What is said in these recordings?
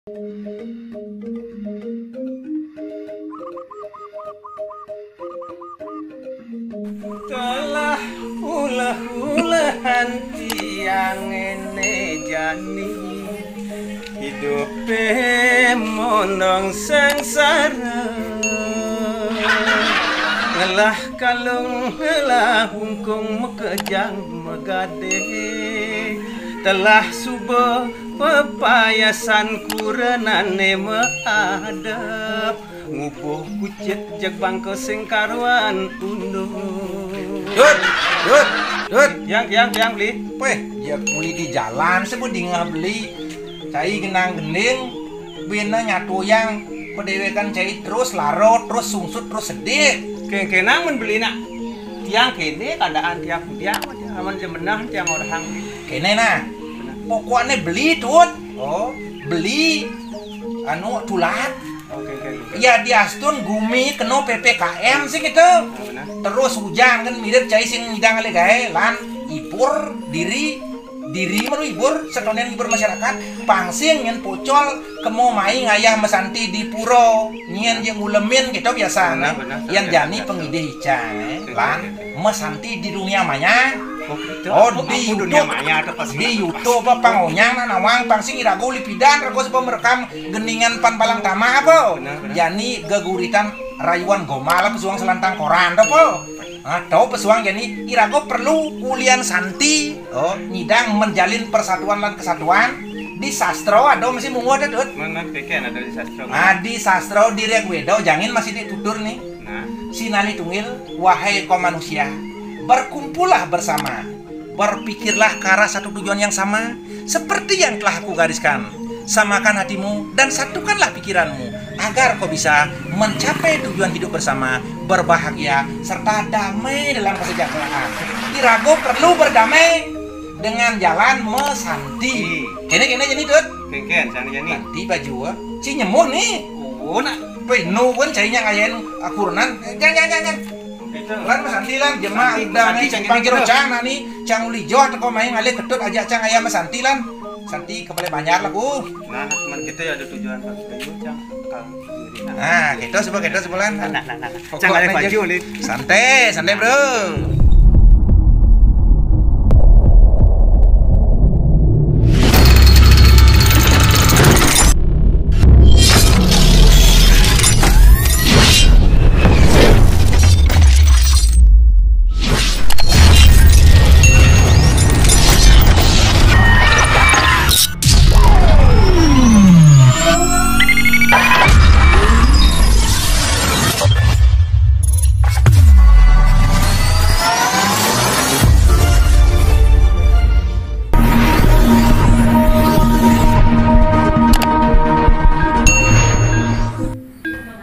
Telah ulah-ulahan tiang ngene jani hidupe monong sengsara ngelah kalung ngelah hungkung mekejang megade telah subuh pepayasan kurenane meadap ngupuh kucit jeg bangko sing karuan unduh. Dut, yang beli. weh, ya muli di jalan sebut di ngabeli. Cai genang gening, bina nyatu yang pedewekan cai terus larut, terus sungsut, terus sedih. Kenang men beli nak. Tiang kene keadaan tiang aman jemenah tiang orang. Kene nah, pokoknya beli tut. Oh, Beli, anu tulat. oke. Ya di astun gumi kena PPKM sih gitu. Terus hujan kan mirip cai sing ngidang ale gae lan ibur diri menu ibur sekalian ibur masyarakat pangsing nyen pocol kemo maing ayah mesanti di puro nyen yang ulemin gitu biasa yang jani pengide hicang lan mesanti di dunia maya di dunia maya di YouTube apa pangonyang nawang pangsing irago lipidan rago sebab merekam geningan pan palang tama apa jani geguritan rayuan gomal pesuang selantang koran apa atau pesuang jani irago perlu ulian santi nyidang menjalin persatuan dan kesatuan di sastro ada masih mungu ada dut mana keken ada di sastro di sastro di Riak Wedo jangan masih ditutur nih sinali tungil wahai kaum manusia berkumpullah bersama berpikirlah ke arah satu tujuan yang sama seperti yang telah aku gariskan samakan hatimu dan satukanlah pikiranmu agar kau bisa mencapai tujuan hidup bersama berbahagia serta damai dalam kesejahteraan. Irago perlu berdamai dengan jalan mesanti. Kene jadi tut. keken sana jani Santi baju ci nyemuh nih. nak Penuh kan cainya ngayain akurunan. Jangan. Lan mesanti lan jemaah udah nih panggil cang nih cang uli jo atau kau main ngalih ketut aja cang ayam mesanti lan. Santi kepala banyak lah bu. nah teman kita ya ada tujuan pas kayu cang Nah, kita sebulan. nah cang ada baju li Santai bro.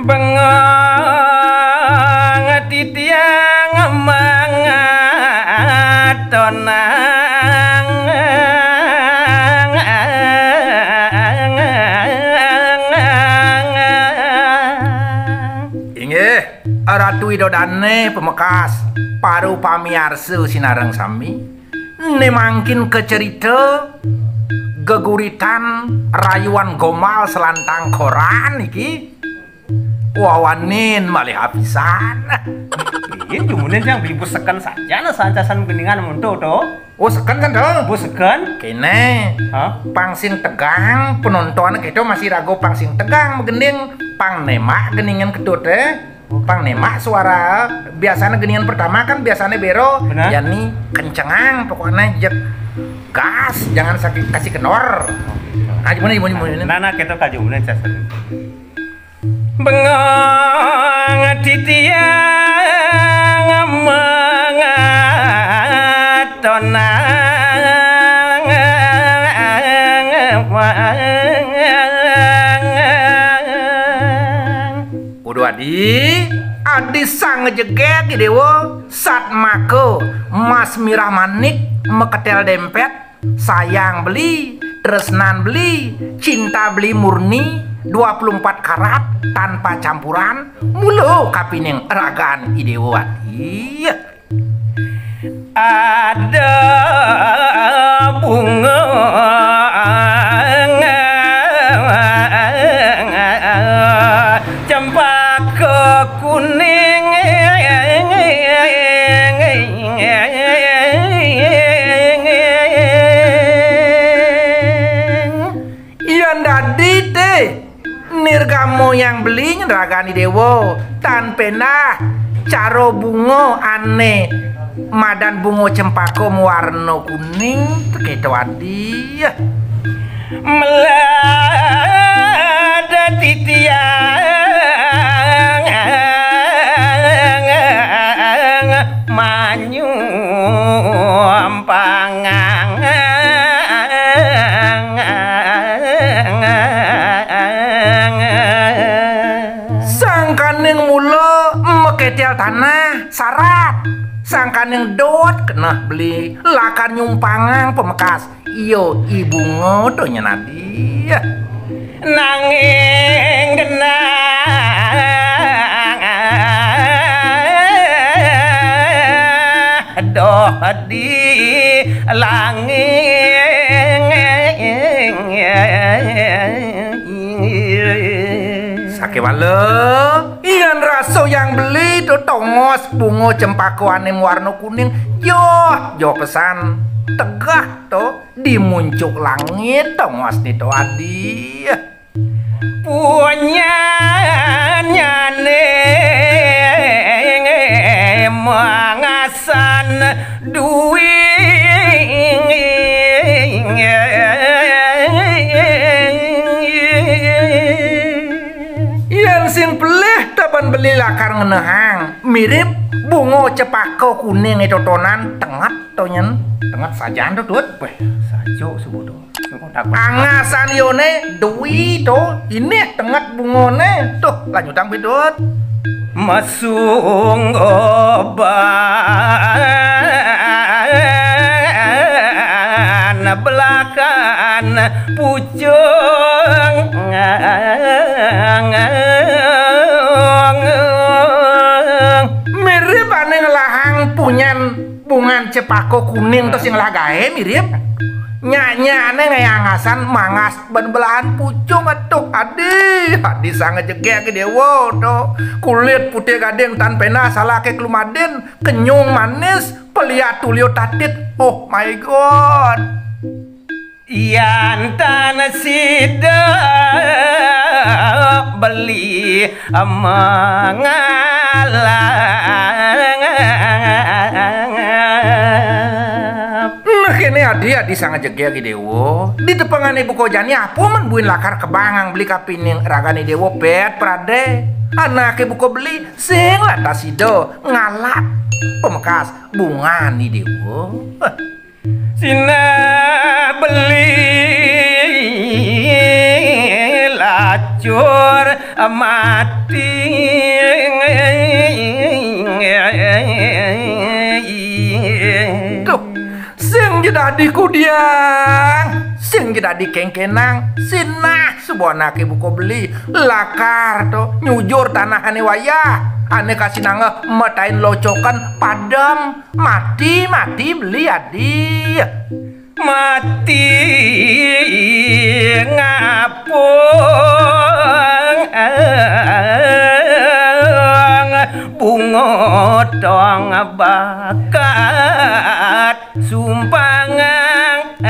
bengong titiang mangatonang Inggih, Ratu Widodane pemekas paru pamiarsa sinareng sami nemangkin ke cerita geguritan rayuan gomal selantang koran iki wawanin malih habisan. Iya, jumunin yang beli busekan saja nah sancasan geningan untuk toh. Oh seken kan dong Busekan? kene pangsing tegang penonton kita masih ragu pangsing tegang megening pang nemak geningan kedua pang nemak suara biasanya geningan pertama kan biasanya bero yani kencengang pokoknya jek gas jangan sakit kasih kenor. Gimana Nana kita kajumunin casan. Bengong titiang mangatonang udah adi sang ngejeget di dewa sat mako mas mirah manik meketel dempet sayang beli tresnan beli cinta beli murni 24 karat tanpa campuran mulu kapining ragaan idewati ada bunga Jadi teh nirgamo yang beli ngeragani dewo tanpa nah caro bungo aneh madan bungo cempako warna kuning gitu adi ya melada titiang manyu ampangang sangkaning mulo meketel tanah sarat sangkaning dot kena beli lakan nyumpangang pemekas iyo ibu ngodonya nadi nanging genang doh di langit sakit wale ian raso yang beli tuh tongos bungo cempako anem warna kuning yo pesan tegah tuh dimuncuk langit tongos nih tuh adi punya nyane mangasan duing yang sin peleh tapan beli lakar ngenehang mirip bungo cepako kuning itu tonan tengah tonyen tengah saja tuh weh sajo sebudo angasan yone dui to ini tengah bungone tuh lanjutang bidot masung oban belakan pucung mirip aneh lahang punyan bungan cepako kuning terus yang lagae mirip nyanyi ngayangasan mangas belahan pucung atuh adi sangat jegek dewo do kulit putih gading tan pena salah ke kelumaden kenyung manis peliat tulio tatit oh my god ian tanah sida beli kene adi sangat jegek dewo di tepangane buko jani apa man buin lakar kebangang beli kapining ragane dewo pet prade anak buko beli sing latasido ngalak pemekas bunga nih dewo sina beli lacur mati sing jadi kudiang sing jadi kengkenang sinah sebuah anak ibu ko beli lakar to nyujur tanah ane wayah ane kasih nangga matain locokan padam mati beli adi mati ngapung bungo dong bakat sumpangang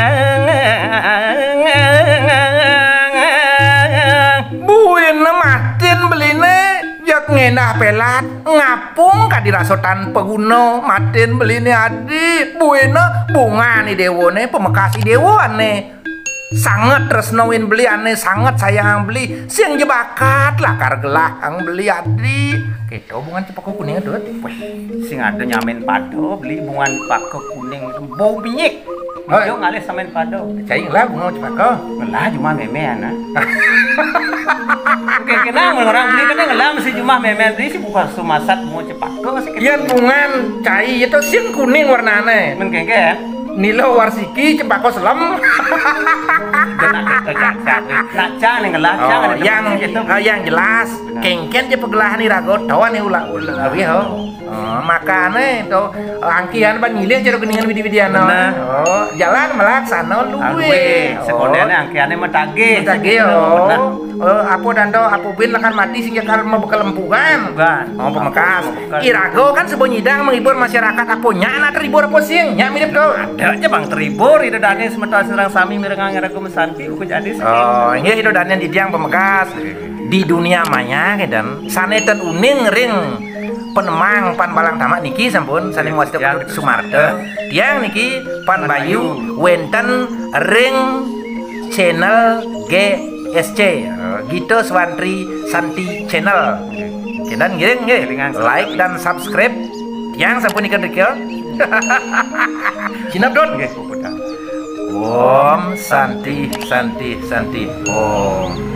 buin matin beline jak ngenah pelat ngapung kadirasotan peguno matin beline adi buina bunga nih dewone pemekasi dewo ane sangat tresnowin beli ane sangat sayang beli sing jebakat lakar gelah ang beli adi gitu bungan cepako kuning itu sing ada nyamen pado beli bungan cepako kuning bau binyik yo ngalih samen pado cai lah bunga cepako ngelah cuma memean oke kenang orang beli kan ngelah mesti cuma memean beli sih bukan sumasat bunga cepako iya bungan cai itu sing kuning warnane men kengke Nilo warsiki cempako selam. Yang jelas kengken je pegelah ni ragot tawa ni ulah awi ho. Makane to angkian ban ngilih jero geningan widi-widian. Oh, jalan melaksana luwe. Sekonene angkiane mah tage. Tage apa dando apa bin lakan mati sehingga kalau mau bekelempukan. Bukan. Oh Pamekasan. Irago kan sebuah nyidang menghibur masyarakat apa nyana terhibur apa sing? Nya mirip do. Ada aja bang terhibur itu dane sementara serang sami mireng ngaraku mesanti uku jadi sing. Oh, ini itu danian di diang Pamekasan. Di dunia maya dan sanetan uning ring penemang pan balang tamak niki sampun saling wasita kudut Sumarto tiang niki pan bayu wenten ring channel GSC Gito Swantri Santi channel dan giring like dan subscribe tiang sampun ikan dekil sinap don Om Santi Santi Santi Om